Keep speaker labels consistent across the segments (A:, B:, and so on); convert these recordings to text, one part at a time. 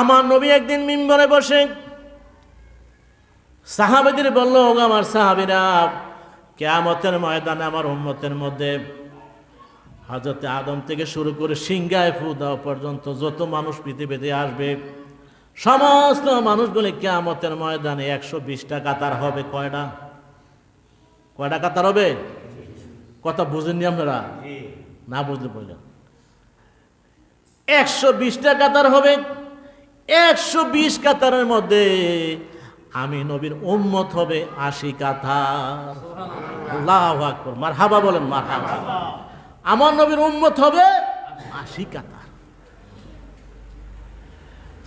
A: আমার নবী একদিন মিম্বরে বসে সাহাবীদের বলল, ও আমার সাহাবীরা, কিয়ামতের ময়দানে আমার উম্মতের মধ্যে হযরত আদম থেকে শুরু করে সিংহায় ফু দেওয়া পর্যন্ত যত মানুষ পৃথিবীতে আসবে, সমস্ত মানুষগুলি কিয়ামতের ময়দানে 120টা কাতার হবে। কয়টা কাতার হবে? কথা বুঝেননি আপনারা? না বুঝতে বললেন। 120টা কাতার হবে। 120 কাতারের মধ্যে আমি নবীর উম্মত হবে 80 কাতার। আল্লাহু আকবার, মারহাবা বলেন, মারহাবা। আমার নবীর উম্মত হবে 80 কাতার।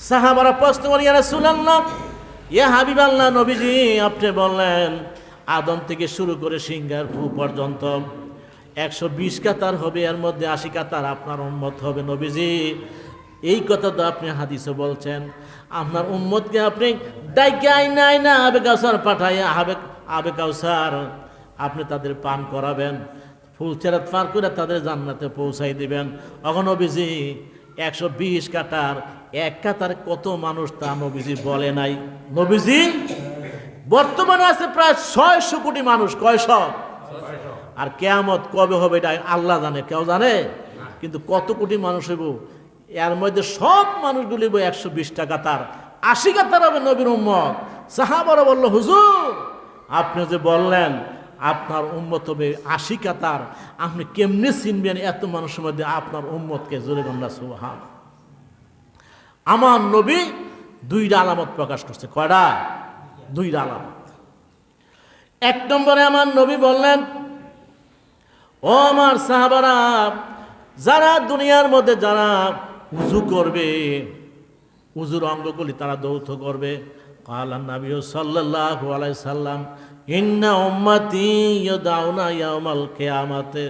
A: সাহাবারা প্রশ্ন করেন, ইয়া রাসূলুল্লাহ, ইয়া হাবিবাল্লাহ, নবীজি আপনি বললেন আদম থেকে শুরু করে সিংহার ফু পর্যন্ত 120 কাতার হবে, এর মধ্যে 80 কাতার আপনার উম্মত হবে। নবীজি এই কথা তো আপনি হাদিসে বলছেন, আপনার উম্মতকে আপনি ডাইকে আইনাই না আবে কাউসার পাঠাইয়া আবে কাউসার আপনি তাদের পান করাবেন, ফুল চেরাত পার করে তাদের জান্নাতে পৌঁছাই দিবেন। এখন নবীজি 120 কাতার, এক কাতার কত মানুষ তা নবীজি বলে নাই। নবীজি বর্তমানে আছে প্রায় 600 কোটি মানুষ। কয়শো? আর কিয়ামত কবে হবে এটা আল্লাহ জানে, কেউ জানে? কিন্তু কত কোটি মানুষ হইব, এর মধ্যে সব মানুষগুলি 120টা কাতার, 80 কাতার হবে নবীর উম্মত। সাহাবারা বলল, হুজুর আপনি যে বললেন আপনার উম্মত হবে 80 কাতার, আপনি কেমনে চিনবেন এত মানুষের মধ্যে আপনার উম্মতকে? জোরে গন্ডা সুবহান। আমার নবী 2টা আলামত প্রকাশ করছে। কয়টা? 2টা আলামত। 1 নম্বরে আমার নবী বললেন, ও আমার সাহাবারা, যারা দুনিয়ার মধ্যে যারা উযু করবে, উযুর অঙ্গগুলি তারা দৌত করবে। কালান নবী সাল্লাল্লাহু আলাইহি সাল্লাম, ইন্না উম্মতি ইয়াদাউনা ইয়াউমাল কিয়ামাতে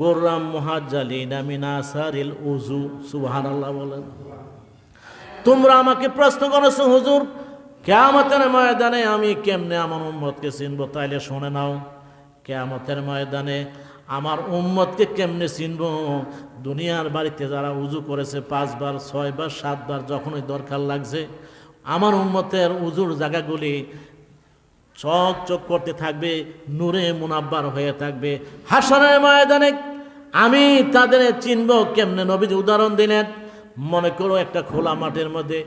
A: গুররাম মুহাজ্জালিনা মিন আসারিল উযু। সুবহানাল্লাহ বলেন। তোমরা আমাকে প্রশ্ন করেছো, হুজুর কিয়ামতের ময়দানে আমি কেমনে আমার উম্মতকে চিনব? তাইলে শুনে নাও, কিয়ামতের ময়দানে আমার উম্মতকে কেমনে চিনব? দুনিয়ার বাড়িতে যারা উযু করেছে 5 বার 6 বার 7 বার যখনই দরকার লাগছে, আমার উম্মতের উযুর জায়গাগুলি চকচক করতে থাকবে, নূরে মুনাব্বার হয়ে থাকবে। হাসরের ময়দানে আমি তাদের চিনব কেমনে? নবীজি উদাহরণ দিলেন, মনে করো একটা খোলা মাঠের মধ্যে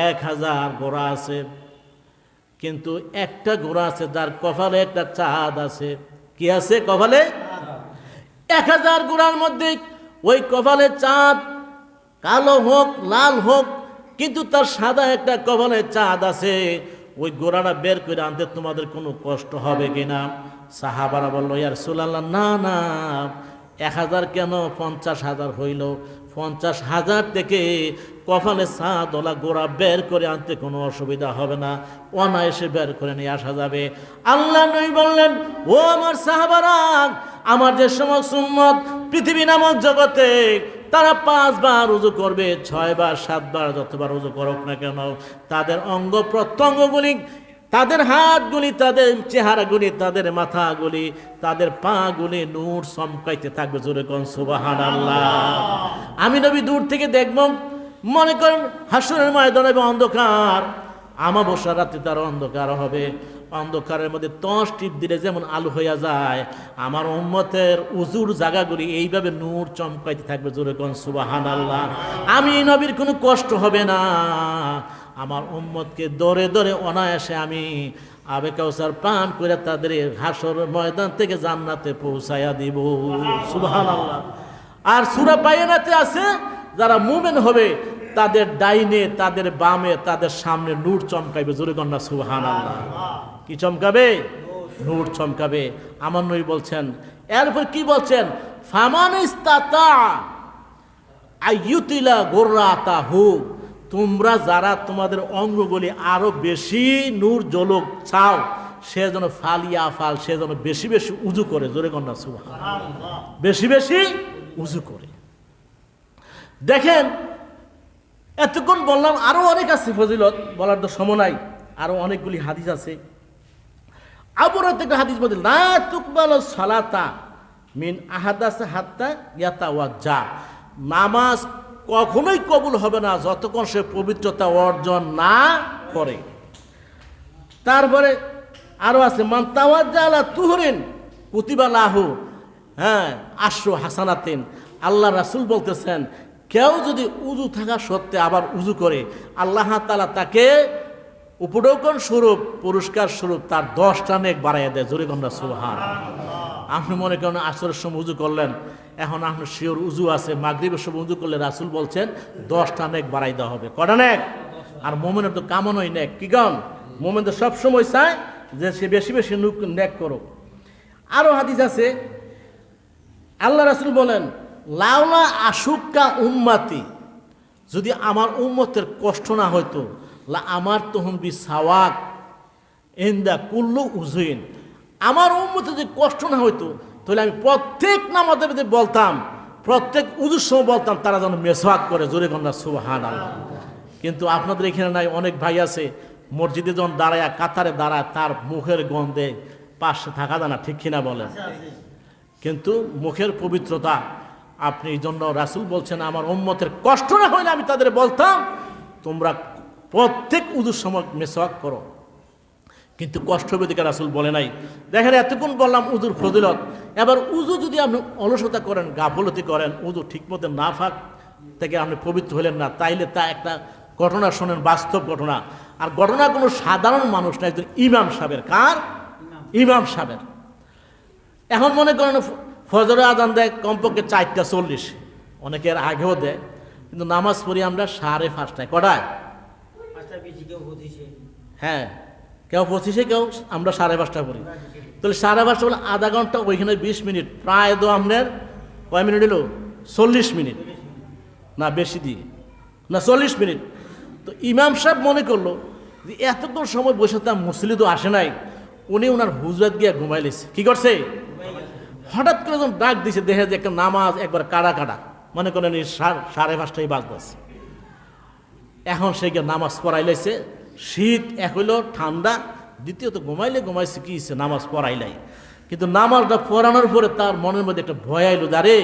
A: 1000 ঘোড়া আছে, কিন্তু একটা ঘোড়া আছে যার কপালে একটা চাঁদ আছে। কি আছে কপালে? 1000 ঘোড়ার মধ্যে ওই কপালে চাঁদ, কালো হোক লাল হোক, কিন্তু তার সাদা একটা কপালে চাঁদ আছে। ওই ঘোড়াটা বের করে আনতে তোমাদের কোনো কষ্ট হবে কিনা? সাহাবারা বলল, ইয়া রাসূলুল্লাহ, না না, 1000 কেন 50,000 হইল। 50,000 থেকে কপালে চাঁদওয়ালা গোড়া বের করে আনতে কোনো অসুবিধা হবে না, অনায়াসে বের করে নিয়ে আসা যাবে। আল্লাহ নবী বললেন, ও আমার সাহাবারা, আমার যে সমস্ত উম্মত পৃথিবী নামক জগতে তারা 5 বার উযু করবে, 6 বার 7 বার যতবার উযু করুক না কেন, তাদের অঙ্গ প্রত্যঙ্গগুলি, তাদের হাতগুলি, তাদের চেহারাগুলি, তাদের মাথাগুলি, তাদের পাগুলি নূর চমকাইতে থাকবে। জোরে কোন সুবহানাল্লাহ। আমি নবী দূর থেকে দেখব, মনে করেন হাসরের ময়দানে অন্ধকার, আমাবস্যা রাতে তার অন্ধকার হবে। অন্ধকারের মধ্যে টর্চ টিপ দিলে যেমন আলো হইয়া যায়, আমার উম্মতের উযুর জায়গাগুলি এইভাবে নূর চমকাইতে থাকবে। জোরে কোন সুবহানাল্লাহ। আমি নবীর কোনো কষ্ট হবে না, আমার উম্মতকে দরে দরে অনায়াসে আমি আবে কাউসার পান করে তাদের হাসর ময়দান থেকে জান্নাতে পৌঁছায়া দিব। সুবহানাল্লাহ। আর সূরা বায়নাতে আছে, যারা মুমিন হবে তাদের ডাইনে, তাদের বামে, তাদের সামনে নূর চমকাবে। জোরে কন্যা সুবহানাল্লাহ। কি চমকাবে? নূর চমকাবে। আমার নবী বলছেন, এরপর কি বলছেন? ফামান ইস্তাতা আইয়ুতিলা গুররাতাহু, তোমরা যারা তোমাদের অঙ্গগুলি আরো বেশি নূর জ্বলুক চাও, সে যেন ফালিয়া ফাল, সে যেন বেশি বেশি উযু করে। জোরে কন্যা সুবহানাল্লাহ। বেশি বেশি উযু করে। দেখেন, এতক্ষণ বললাম, আরো অনেক আছে ফজিলত, বলার তো সময় নাই, আরো অনেকগুলি হাদিস আছে। আবুরাত একটা হাদিস বলে, লা তুকবালু সালাতা মিন আহাদাস হাত্তা ইয়াতাওয়াজ্জা, নামাজ কখনোই কবুল হবে না যতক্ষণ সে পবিত্রতা অর্জন না করে। তারপরে আরো আছে মান তাওয়াজ্জালা তুহরিন কুতিবা লাহু, হ্যাঁ, আশরু হাসানাতিন। আল্লাহ রাসূল বলতেছেন কেউ যদি উযু থাকা সত্ত্বে আবার উযু করে, আল্লাহ তাআলা তাকে উপঢৌকন স্বরূপ, পুরস্কার স্বরূপ তার 10টা নেক বাড়াইয়া দেয়। জোরে কোন সুবহানাল্লাহ। আপনি মনে করেন আসরের সময় উযু করলেন, এখন আপনার শিওর উযু আছে, মাগরিবের সময় উযু করলে রাসূল বলছেন 10টা নেক বাড়াই দেওয়া হবে। কটা নেক? আর মুমিনের তো কামনাই নেক, কি কারণ মুমিন তো সবসময় চায় যে সে বেশি বেশি নেক করো। আরো হাদিস আছে, আল্লাহ রাসূল বলেন লাউলা আশুক্কা উম্মতি, যদি আমার উম্মতের কষ্ট না হইতো, লা আমার তহুম বি সাওয়াক ইনদা কুল্লু উযুইন, আমার উম্মতের যদি কষ্ট না হইতো তাহলে আমি প্রত্যেক নামাজের মধ্যে বলতাম, প্রত্যেক উযুর সময় বলতাম তারা যেন মেসওয়াক করে। জোরে কন্যা সুবহানাল্লাহ। কিন্তু আপনাদের এখানে নাই, অনেক ভাই আছে মসজিদে যখন দাঁড়ায়, কাতারে দাঁড়ায়, তার মুখের গন্ধে পাশে থাকা যায় না, ঠিক কিনা বলেন? কিন্তু মুখের পবিত্রতা আপনি এই জন্য রাসূল বলছেন আমার উম্মতের কষ্ট না হইলে আমি তাদের বলতাম তোমরা প্রত্যেক উযুর সময় মেসওয়াক করো। কিন্তু কষ্ট হবে দিকে রাসূল বলে নাই। দেখেন এতক্ষণ বললাম উযুর ফজিলত, এবার উযু যদি আপনি অলসতা করেন, গাফলতি করেন, উযু ঠিকমতো না ফাঁক থেকে আপনি পবিত্র হলেন না, তাইলে তা একটা ঘটনা শোনেন, বাস্তব ঘটনা। আর ঘটনা কোনো সাধারণ মানুষ না, একজন ইমাম সাহেবের। কার? ইমাম সাহেবের। এখন মনে করেন ফজরের আজান দেয় কমপক্ষে 4:40, অনেকের আগেও দেয়, কিন্তু নামাজ পড়ি আমরা 5:30টায়। কটায়? হ্যাঁ, কেউ 25-এ, কেউ আমরা 5:30 পড়ি। তাহলে 5:30 বলে আধা ঘন্টা, ওইখানে 20 মিনিট, প্রায় তো আপনার কয় মিনিট এলো? 40 মিনিট না, বেশি দিয়ে না, 40 মিনিট। তো ইমাম সাহেব মনে করলো যে এতক্ষণ সময় বসে তার মুসল্লি তো আসে নাই, উনি ওনার হুজরাত গিয়ে ঘুমাইলেছে। কি করছে? হঠাৎ করে যখন ডাক দিছে, দেখে যে একটা নামাজ একবার কাটা কাটা, মনে করেন 5:30টাই বাজতেছে। এখন সে গিয়ে নামাজ পড়াইলেছে। শীত এক হইল, ঠান্ডা দ্বিতীয়ত, ঘুমাইছে কি হচ্ছে, নামাজ পড়াইলাই। কিন্তু নামাজটা পড়ানোর পরে তার মনের মধ্যে একটা ভয় আইলো, আরে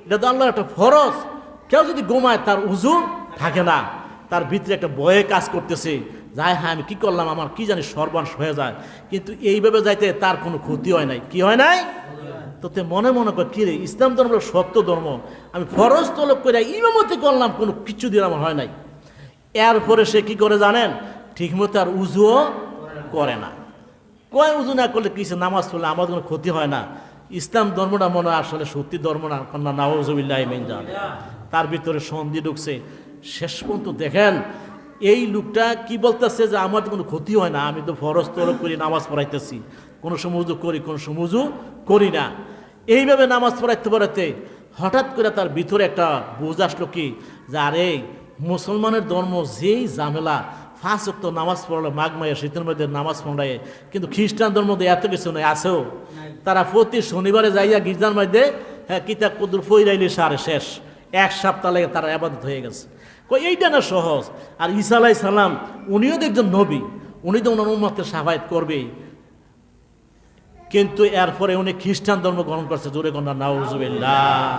A: এটা তো আল্লাহর একটা ফরজ, কেউ যদি ঘুমায় তার উযু থাকে না। তার ভিতরে একটা ভয়ে কাজ করতেছে, যাই হ্যাঁ আমি কি করলাম, আমার কি জানি সর্বনাশ হয়ে যায়। কিন্তু এইভাবে যাইতে তার কোনো ক্ষতি হয় নাই। কি হয় নাই? তো মনে মনে করে কি রে, ইসলাম ধর্ম সত্য ধর্ম, আমি ফরজ তলব করে ইমামতি করলাম, কোনো কিছু দিয়ে আমার হয় নাই। এরপরে সে কি করে জানেন, ঠিকমতো আর উযুও করে না। কয় উযু না করলে কিছু নামাজ পড়লে আমার কোনো ক্ষতি হয় না। ইসলাম ধর্মটা মনে হয় আসলে সত্যি ধর্ম না, কন্যা নাউযুবিল্লাহি মিন যালিক। তার ভিতরে সন্ধি ঢুকছে। শেষ পর্যন্ত দেখেন এই লোকটা কি বলতেছে যে আমার তো কোনো ক্ষতি হয় না, আমি তো ফরজ তলব করি, নামাজ পড়াইতেছি, কোনো সময় উযু করি, কোনো সময় উযু করি না। এইভাবে নামাজ পড়াইতে পড়াইতে হঠাৎ করে তার ভিতরে একটা বুঝ আসলো কি, যে আরে মুসলমানের ধর্ম যেই ঝামেলা, 5 ওয়াক্ত নামাজ পড়লে মাঘ মাসে শীতের মধ্যে নামাজ পড়ায়, কিন্তু খ্রিস্টান ধর্ম মধ্যে এত কিছু নেই, আছেও। তারা প্রতি শনিবারে যাইয়া গির্জার মধ্যে কিতাব কুদুর ফইরাইলে সারে শেষ, 1 সপ্তাহ লাগে তারা ইবাদত হয়ে গেছে। এইটা না সহজ। আর ঈসা আলাইহিস সালাম উনিও তো একজন নবী, উনি তো ওনার উম্মতের শাফায়াত করবেই, কিন্তু এরপরে উনি খ্রিস্টান ধর্ম গ্রহণ করছে। জোরে কন্যা নাউযুবিল্লাহ।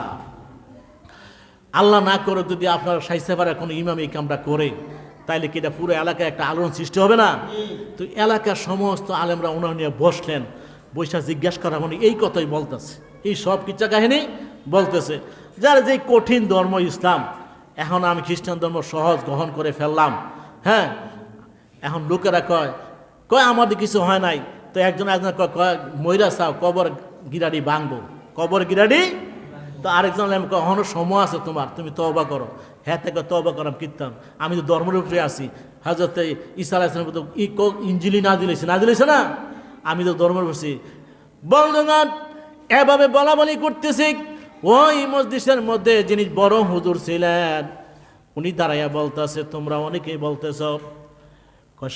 A: আল্লাহ না করে যদি আপনার সাইসেফারের কোনো ইমাম এই কামটা করে, তাইলে কি এটা পুরো এলাকায় একটা আলোড়ন সৃষ্টি হবে না? তো এলাকার সমস্ত আলেমরা ওনার নিয়ে বসলেন, বৈশা জিজ্ঞাসা করা মানে এই কথাই বলতেছে, এই সব কিচ্ছা কাহিনী বলতেছে, যার যে কঠিন ধর্ম ইসলাম, এখন আমি খ্রিস্টান ধর্ম সহজ গ্রহণ করে ফেললাম। হ্যাঁ, এখন লোকেরা কয় আমাদের কিছু হয় নাই। তো একজন কয় ময়রা চাও, কবর গিরাডি ভাঙবো, কবর গিরাডি। তো আরেকজন এখনো সময় আছে তোমার, তুমি তওবা করো। হ্যাঁ, থেকে তওবা করাম কীর্তন, আমি তো ধর্মের উপরে আছি। হযরত ঈসা আলাইহিস সালাম তো ইনজিলি না দিলেছে না, আমি তো ধর্মের উপরে। বন্ধুগণ, এভাবে বলা বলি করতেছি। ওই মসজিদের মধ্যে যিনি বড় হুজুর ছিলেন, উনি দাঁড়াইয়া বলতেছে, তোমরা অনেকেই বলতেছ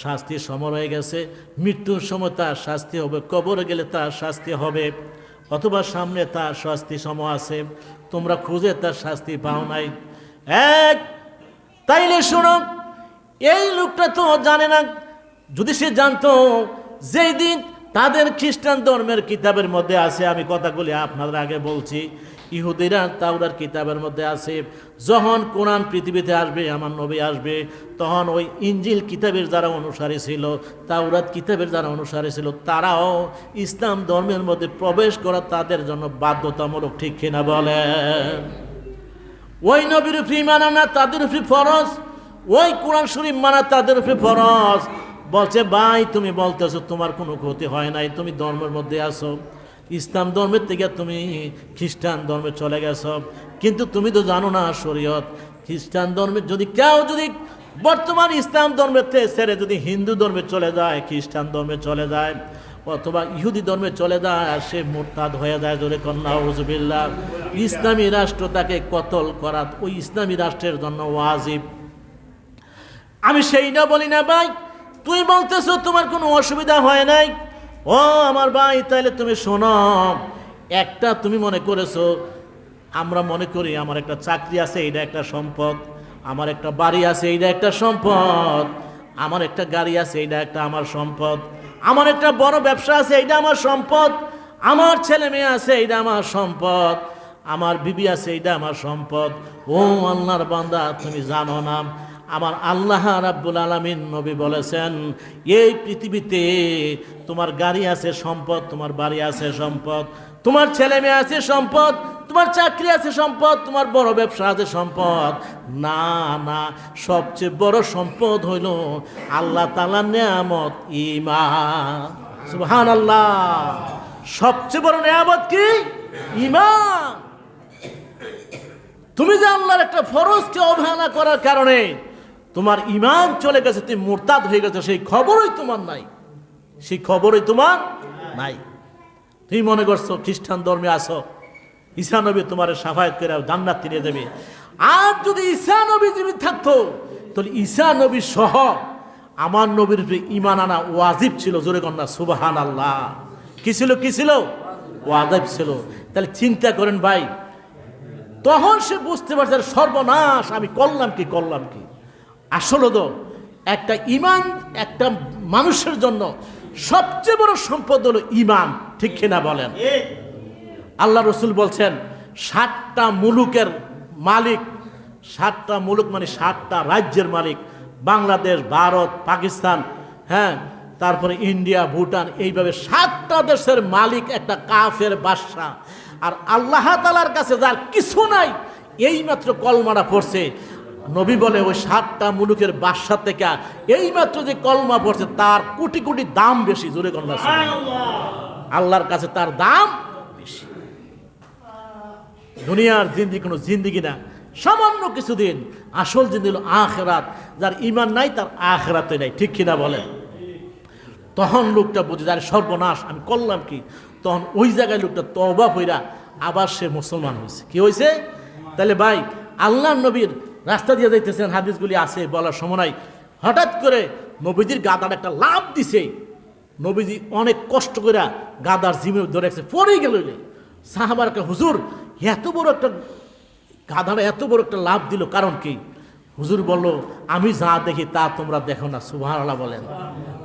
A: শাস্তির সময় হয়ে গেছে, মৃত্যুর সময় তার শাস্তি হবে, কবরে গেলে তার শাস্তি হবে, অথবা সামনে তার শাস্তি সময় আছে, তোমরা খুঁজে তার শাস্তি পাও নাই। তাইলে শোনো, এই লোকটা তো জানে না। যদি সে জানতো যেই দিন তাদের খ্রিস্টান ধর্মের কিতাবের মধ্যে আছে, আমি কথাগুলি আপনাদের আগে বলছি, ইহুদিরা তাওরাত কিতাবের মধ্যে আছে, যখন কোরআন পৃথিবীতে আসবে, আমার নবী আসবে, তখন ওই ইনজিল কিতাবের যারা অনুসারী ছিল, তাওরাত কিতাবের যারা অনুসারী ছিল, তারাও ইসলাম ধর্মের মধ্যে প্রবেশ করা তাদের জন্য বাধ্যতামূলক, ঠিক কিনা বলেন? ওই নবীর উপরে ঈমান আনা তাদের উপরে ফরজ, ওই কোরআন শরীফ মানা তাদের উপরে ফরজ। বলছে ভাই তুমি বলতেছো তোমার কোনো ক্ষতি হয় নাই, তুমি ধর্মের মধ্যে আসো, ইসলাম ধর্মের থেকে তুমি খ্রিস্টান ধর্মে চলে গেছো, কিন্তু তুমি তো জানো না শরীয়ত। খ্রিস্টান ধর্মে যদি কেউ যদি বর্তমান ইসলাম ধর্মের ছেড়ে যদি হিন্দু ধর্মে চলে যায়, খ্রিস্টান ধর্মে চলে যায়, অথবা ইহুদি ধর্মে চলে যায়, আর সে মুরতাদ হয়ে যায়, জোরে কন্যা নাউযুবিল্লাহ। ইসলামী রাষ্ট্র তাকে কতল করা ওই ইসলামী রাষ্ট্রের জন্য ওয়াজিব। আমি সেই না বলি না ভাই, তুই বলতেছো তোমার কোনো অসুবিধা হয় নাই, ও আমার ভাই তাইলে তুমি শোনো। একটা তুমি মনে করেছো, আমরা মনে করি আমার একটা চাকরি আছে, এটা একটা সম্পদ, আমার একটা বাড়ি আছে, এইটা একটা সম্পদ, আমার একটা গাড়ি আছে, এইটা একটা আমার সম্পদ, আমার একটা বড় ব্যবসা আছে, এইটা আমার সম্পদ, আমার ছেলে মেয়ে আছে, এইটা আমার সম্পদ, আমার বিবি আছে, এইটা আমার সম্পদ। ও আল্লাহর বান্দা, তুমি জানো না আমার আল্লাহ রাব্বুল আলামিন নবী বলেছেন, এই পৃথিবীতে তোমার গাড়ি আছে সম্পদ, তোমার বাড়ি আছে সম্পদ, তোমার ছেলে মেয়ে আছে সম্পদ, তোমার চাকরি আছে সম্পদ, তোমার বড় ব্যবসা আছে সম্পদ। না না, সবচেয়ে বড় সম্পদ হইল আল্লাহ তাআলার নিয়ামত ঈমান। সুবহানাল্লাহ। সবচেয়ে বড় নিয়ামত কি? ঈমান। তুমি যে আল্লাহর একটা ফরজকে অবহেলা করার কারণে তোমার ঈমান চলে গেছে, তুমি মুরতাদ হয়ে গেছে, সেই খবরই তোমার নাই, সেই খবরই তোমার নাই। তুমি মনে করছো খ্রিস্টান ধর্মে আসো, ঈসা নবী তোমার শাফায়াত করে জান্নাতে নিয়ে যাবে। আর যদি ঈসা নবী জীবিত থাকতো, তাহলে ঈসা নবী সহ আমার নবীর উপরে ঈমান আনা ওয়াজিব ছিল। জোরে কন্যা সুবহানাল্লাহ। কি ছিল? কি ছিল? ওয়াজিব ছিল। তাহলে চিন্তা করেন ভাই, তখন সে বুঝতে পারছে সর্বনাশ, আমি করলাম কি করলাম কি। আসলে তো একটা ঈমান একটা মানুষের জন্য সবচেয়ে বড় সম্পদ হলো ঈমান, ঠিক কিনা বলেন? আল্লাহ রসুল বলছেন 7টা মুলুকের মালিক, 7টা মুলুক মানে 7টা রাজ্যের মালিক, বাংলাদেশ, ভারত, পাকিস্তান, হ্যাঁ, তারপরে ইন্ডিয়া, ভুটান, এইভাবে 7টা দেশের মালিক একটা কাফের বাদশা। আর আল্লাহ তাআলার কাছে যার কিছু নাই, এইমাত্র কলমাটা পড়ছে, নবী বলে ওই 7টা মুলুকের বাদশা থেকে এইমাত্র যে কলমা পড়ছে তার কোটি কোটি দাম বেশি। জোরে কন্যা আল্লাহর কাছে তার দাম বেশি। দুনিয়ার জিন্দিগি কোনো জিন্দিগি না, সামান্য কিছুদিন। আসল জিন্দিগি হলো আখিরাত। যার ঈমান নাই তার আখিরাতে নাই, ঠিক কিনা বলেন? তখন লোকটা বুঝে যায় সর্বনাশ, আমি করলাম কি। তখন ওই জায়গায় লোকটা তওবা কইরা আবার সে মুসলমান হয়েছে। কি হয়েছে? তাহলে ভাই, আল্লাহ নবীর রাস্তা দিয়ে যাইতেছেন, হাদিসগুলি আছে, বলার সময় নাই, হঠাৎ করে নবীজির গাদার একটা লাভ দিছে। নবীজি অনেক কষ্ট করে গাদার জিমে ধরে রাখছে, পড়ে গেল। সাহাবার কা হুজুর এত বড় একটা গাধাটা এত বড় একটা লাভ দিল, কারণ কি? হুজুর বলল, আমি যা দেখি তা তোমরা দেখো না। সুবহানাল্লাহ বলেন।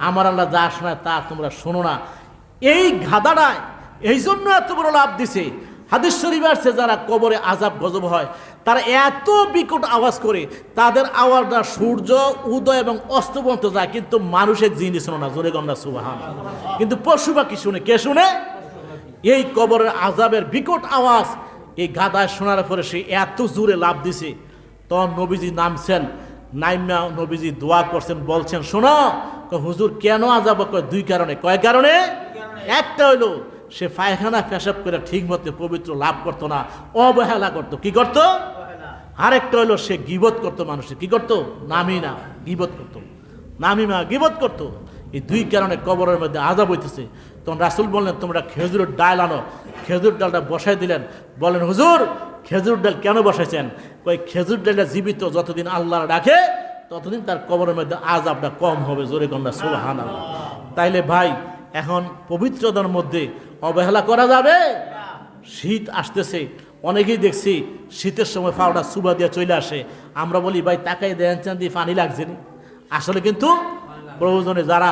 A: আমার আল্লাহ যা শোনায় তা তোমরা শোনো না। এই গাধাটায় এই জন্য এত বড় লাভ দিছে। হাদিস শরীফে আসছে, যারা কবরে আযাব গজব হয় তারা এত বিকট আওয়াজ করে, তাদের আওয়াজটা সূর্য উদয় এবং অস্ত পর্যন্ত যায়, কিন্তু মানুষের জিনিস শোনো না। জোরে গন্ডা সুবহানাল্লাহ। কিন্তু পশু পাখি শুনে। কে শুনে? এই কবরের আযাবের বিকট আওয়াজ এই গাধায় শোনার পরে সে এত জোরে লাভ দিছে। তখন নবীজি নামছেন, নাইমা নবীজি দোয়া করছেন, বলছেন, শোনো হুজুর কেন আযাব? কয় 2 কারণে। কয় কারণে? একটা হইলো সে পায়খানা পেশাব করে ঠিক মতো পবিত্র লাভ করতো না, অবহেলা করতো। কি করতো? আরেকটা হইলো সে গীবত করতো মানুষের। কি করতো? নামিনা গীবত করতো, নামিমা গীবত করতো। এই 2 কারণে কবরের মধ্যে আযাব হইতেছে। তখন রাসূল বললেন, তোমরা খেজুরের ডাল আনো। খেজুর ডালটা বসাই দিলেন। বলেন, হুজুর খেজুর ডাল কেন বসাইছেন? কই খেজুর ডালটা জীবিত যতদিন আল্লাহ ডাকে ততদিন তার কবরের মধ্যে আযাবটা কম হবে। জোরে কন্যা সুবহানাল্লাহ। তাইলে ভাই, এখন পবিত্রতার মধ্যে অবহেলা করা যাবে? শীত আসতেছে, অনেকেই দেখছি শীতের সময় পাউডা সুবা দিয়ে চলে আসে। আমরা বলি ভাই তাকাই দেন, চান দিয়ে পানি লাগছে না। আসলে কিন্তু প্রয়োজনে যারা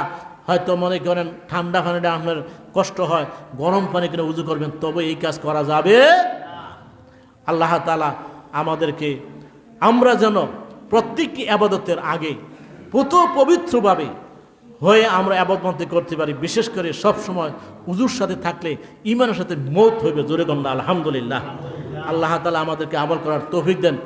A: হয়তো মনে করেন ঠান্ডা পানিটা আপনার কষ্ট হয়, গরম পানি কিনে উজু করবেন, তবে এই কাজ করা যাবে। আল্লাহ তাআলা আমাদেরকে, আমরা যেন প্রত্যেকটি আবাদতের আগে পবিত্রভাবে হয়ে আমরা আবাদত করতে পারি। বিশেষ করে সব সময় উজুর সাথে থাকলে ইমানের সাথে মৌত হইবে। জোরে গন্ডা আলহামদুলিল্লাহ। আল্লাহ তাআলা আমাদেরকে আমল করার তৌফিক দেন।